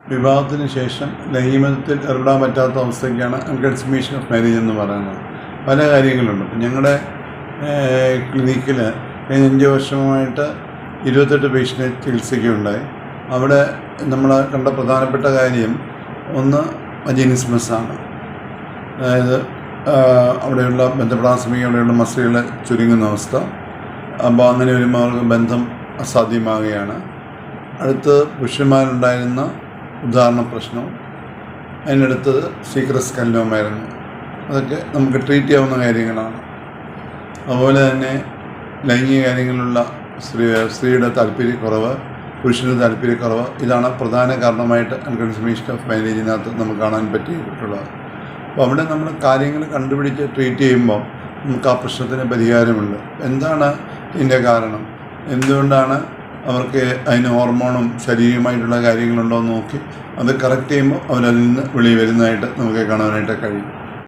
വിവാഹത്തിന് ശേഷം ലൈംഗികബന്ധത്തിൽ ഏർപ്പെടാൻ പറ്റാത്ത അവസ്ഥയ്ക്കാണ് അൺകൺസുമേഷൻ ഓഫ് മാരേജ് എന്ന് പറയുന്നത്. പല കാര്യങ്ങളുണ്ട്. ഇപ്പം ഞങ്ങളുടെ ക്ലിനിക്കിൽ കഴിഞ്ഞ 5 വർഷമായിട്ട് 28 പേഷ്യൻ്റ് ചികിത്സിക്കുകയുണ്ടായി. അവിടെ നമ്മൾ കണ്ട പ്രധാനപ്പെട്ട കാര്യം ഒന്ന് വജൈനിസ്മസാണ്. അതായത് അവിടെയുള്ള ബന്ധപ്പെടാൻ ശ്രമിക്കുക, അവിടെയുള്ള മസിലുകൾ ചുരുങ്ങുന്ന അവസ്ഥ. അപ്പോൾ അങ്ങനെ വരുമ്പോൾ അവർക്ക് ബന്ധം അസാധ്യമാവുകയാണ്. അടുത്ത് പുരുഷന്മാരുണ്ടായിരുന്ന ഉദാഹരണ പ്രശ്നം, അതിനടുത്തത് സീക്രസ് കല്ലോമായിരുന്നു. അതൊക്കെ നമുക്ക് ട്രീറ്റ് ചെയ്യാവുന്ന കാര്യങ്ങളാണ്. അതുപോലെ തന്നെ ലൈംഗിക കാര്യങ്ങളിലുള്ള സ്ത്രീയുടെ താല്പര്യക്കുറവ്, പുരുഷൻ്റെ താല്പര്യക്കുറവ്, ഇതാണ് പ്രധാന കാരണമായിട്ട് അൺകൺസുമേഷൻ ഓഫ് മാരേജിനകത്ത് നമുക്ക് കാണാൻ പറ്റിയിട്ടുള്ളത്. അപ്പോൾ അവിടെ നമ്മൾ കാര്യങ്ങൾ കണ്ടുപിടിച്ച് ട്രീറ്റ് ചെയ്യുമ്പോൾ നമുക്ക് ആ പ്രശ്നത്തിന് പരിഹാരമുണ്ട്. എന്താണ് ഇതിൻ്റെ കാരണം, എന്തുകൊണ്ടാണ് അവർക്ക് അതിന് ഹോർമോണും ശരീരമായിട്ടുള്ള കാര്യങ്ങളുണ്ടോ എന്ന് നോക്കി അത് കറക്റ്റ് ചെയ്യുമ്പോൾ അവരതിൽ നിന്ന് വെളിയിൽ വരുന്നതായിട്ട് നമുക്ക് കാണാനായിട്ട് കഴിയും.